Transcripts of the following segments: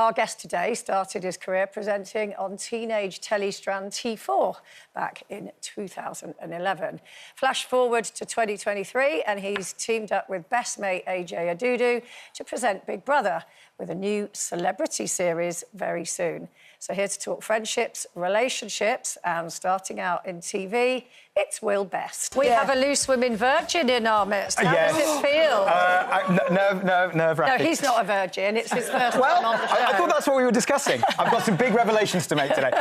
Our guest today started his career presenting on teenage telestrand T4 back in 2011. Flash forward to 2023 and he's teamed up with best mate AJ Adudu to present Big Brother with a new celebrity series very soon. So here to talk friendships, relationships and starting out in TV, it's Will Best. We have a loose women virgin in our midst. How does it feel? Nerve-wracking. No, he's not a virgin. It's his first time on the show. I thought that's what we were discussing. I've got some big revelations to make today.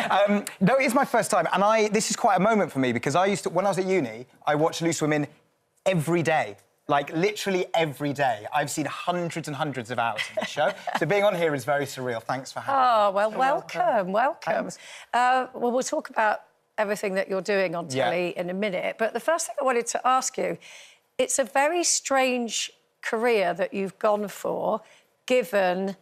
No, it is my first time, and this is quite a moment for me because when I was at uni, I watched Loose Women every day. Like, literally every day. I've seen hundreds and hundreds of hours of this show. So being on here is very surreal. Thanks for having me. Oh, well, welcome. Well, we'll talk about everything that you're doing on telly in a minute. But the first thing I wanted to ask you, it's a very strange career that you've gone for, given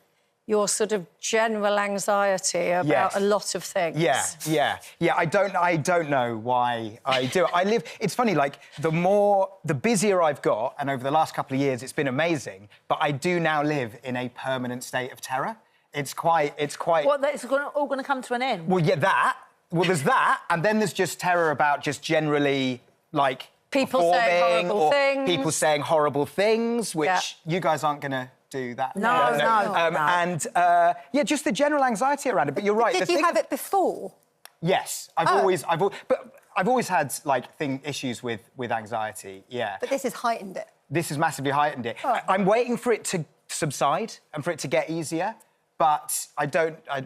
your sort of general anxiety about a lot of things. Yeah. I don't know why I do it. It's funny, like, the busier I've got, and over the last couple of years, it's been amazing, but I do now live in a permanent state of terror. It's quite... What, it's all going to come to an end? Well, yeah, that. Well, there's that, and then there's just terror about just generally, like, people saying horrible things. People saying horrible things, which you guys aren't going to do that. No. And, just the general anxiety around it. But you're right. Did you have it before? Yes. I've always had, like, issues with anxiety, But this has heightened it. This has massively heightened it. Oh. I'm waiting for it to subside and for it to get easier, but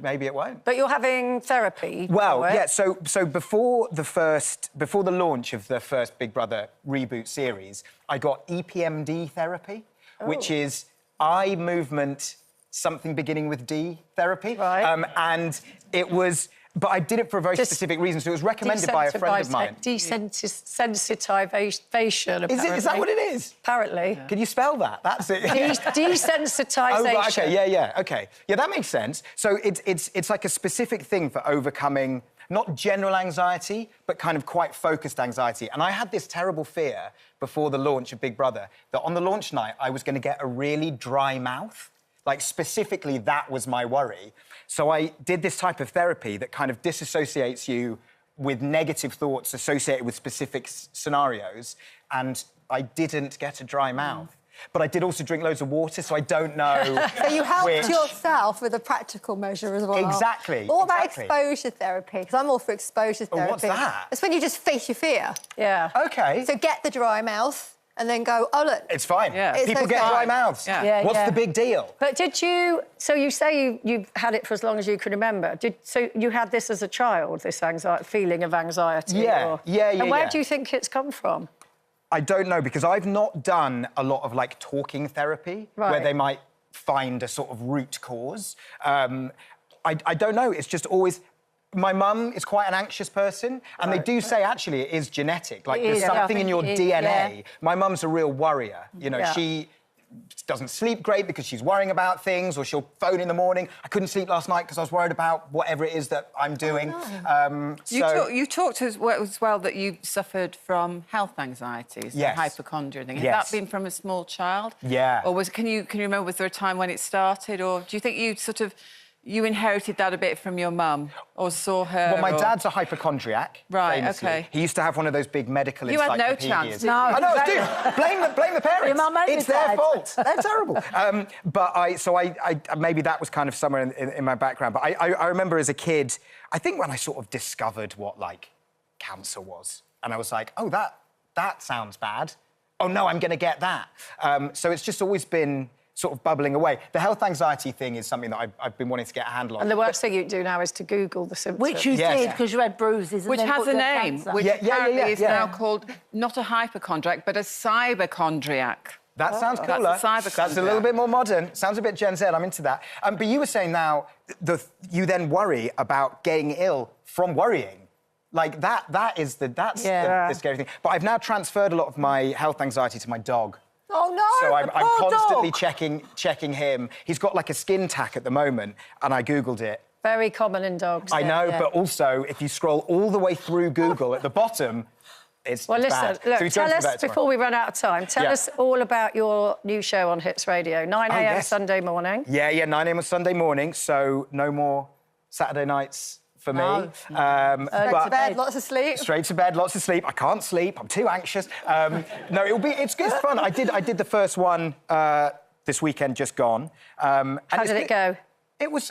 maybe it won't. But you're having therapy. Well, yeah, so before the launch of the first Big Brother reboot series, I got EPMD therapy, which is eye movement, something beginning with D therapy. Right. And it was... But I did it for a very specific reason, so it was recommended by a friend of mine. Desensitisation, apparently. Is that what it is? Apparently. Can you spell that? That's it. Desensitisation. Oh, right, OK. Yeah, that makes sense. So it's like a specific thing for overcoming not general anxiety, but kind of quite focused anxiety. And I had this terrible fear before the launch of Big Brother that on the launch night I was going to get a really dry mouth. Like, specifically, that was my worry. So I did this type of therapy that kind of disassociates you with negative thoughts associated with specific scenarios, and I didn't get a dry mouth. But I did also drink loads of water, so I don't know. So you helped yourself with a practical measure as well. Exactly. What about exposure therapy? Because I'm all for exposure therapy. Oh, what's that? It's when you just face your fear. Yeah. OK. So get the dry mouth and then go, oh, look. It's fine. Yeah. People get dry mouths. Yeah. What's the big deal? But did you... So you say you've had it for as long as you can remember. So you had this as a child, this feeling of anxiety? Yeah. And where do you think it's come from? I don't know, because I've not done a lot of, like, talking therapy where they might find a sort of root cause. I don't know. It's just always... My mum is quite an anxious person, and they do say, actually, it is genetic. Like, there's something in your DNA. Yeah. My mum's a real worrier. You know, she doesn't sleep great because she's worrying about things, or she'll phone in the morning. I couldn't sleep last night because I was worried about whatever it is that I'm doing. Oh, no. You talked as well that you suffered from health anxieties, hypochondria thing. Has that been from a small child? Yeah. Or can you remember, was there a time when it started, or do you think you inherited that a bit from your mum, or saw her? Well, my dad's a hypochondriac. Right, famously. OK. He used to have one of those big medical You had no encyclopedias. chance. No. I know, dude. Blame the parents. Your mum it's their fault. They're terrible. But I maybe that was kind of somewhere in my background. But I remember as a kid, I think when I sort of discovered what, like, cancer was, and I was like, oh, that sounds bad. Oh, no, I'm going to get that. So it's just always been sort of bubbling away. The health anxiety thing is something that I've been wanting to get a handle on. And the worst thing you do now is to Google the symptoms. Which you did, because you had bruises. Which has a name, which apparently is now called not a hypochondriac, but a cyberchondriac. That sounds cooler. That's a little bit more modern. Sounds a bit Gen Z. I'm into that. But you were saying now you then worry about getting ill from worrying. Like, that's the scary thing. But I've now transferred a lot of my health anxiety to my dog. Oh, no, So I'm constantly checking him. He's got, like, a skin tack at the moment, and I Googled it. Very common in dogs. I know, but also, if you scroll all the way through Google, at the bottom, Well, listen, bad. look, So tell us, before we run out of time, tell us all about your new show on Hits Radio, 9 a.m. Sunday morning. Yeah, 9 a.m. on Sunday morning, so no more Saturday nights for me. Straight to bed, lots of sleep. Straight to bed, lots of sleep. I can't sleep, I'm too anxious. No, it's good fun. I did the first one this weekend just gone. How did it go?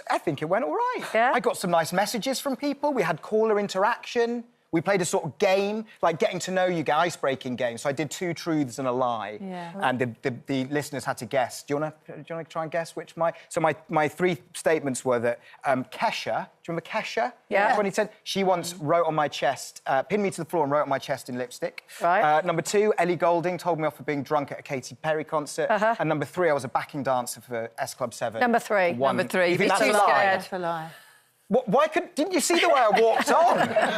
I think it went all right. Yeah? I got some nice messages from people. We had caller interaction. We played a sort of game, like getting to know you, icebreaking game. So I did 2 truths and a lie, and the listeners had to guess. Do you want to try and guess which my? So my 3 statements were that Kesha, do you remember Kesha? Yeah. 2010. She once wrote on my chest, pinned me to the floor and wrote on my chest in lipstick. Right. Number 2, Ellie Goulding told me off for being drunk at a Katy Perry concert. And number 3, I was a backing dancer for S Club 7. Number 3. Number 3. You think that's too a lie? scared for lie. Why didn't you see the way I walked on?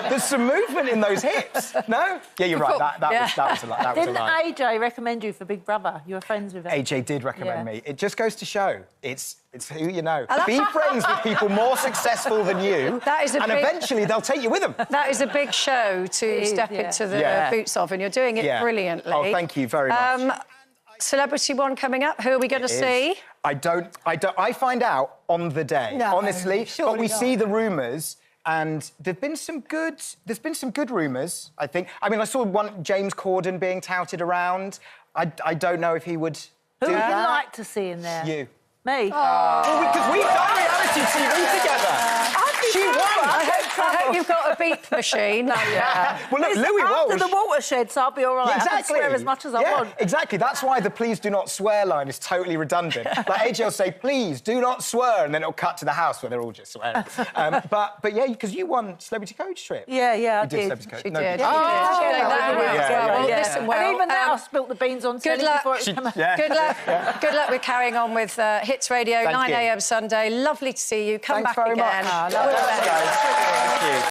There's some movement in those hips. No? Yeah, you're right. That was a lie. Didn't AJ recommend you for Big Brother? You were friends with him. AJ did recommend me. It just goes to show it's who you know. Be friends with people more successful than you, and eventually they'll take you with them. That is a big show to step into the boots of, and you're doing it brilliantly. Oh, thank you very much. Celebrity one coming up. Who are we going to see? I find out on the day, honestly. But we see the rumours, and there's been some good rumours, I think. I mean, I saw one James Corden being touted around. I don't know if he would do that. Who would you like to see in there? You. Me? Well, because we've done reality TV together. She won. I hope you've got a beep machine. Well, look, Louis After Walsh... the watershed, so I'll be all right. Exactly. I can swear as much as I want. Exactly. That's why the please do not swear line is totally redundant. Like, AJ will say, please do not swear, and then it'll cut to the house where they're all just swearing. But yeah, because you won Celebrity Coach Trip. Yeah, I you did. Celebrity Coach. She No, did. Yeah. Listen, and even now, I spilt the beans on telly before it came out. Good luck with carrying on with Hits Radio, 9 a.m. Sunday. Lovely to see you. Come Thanks back very again. much. All the best.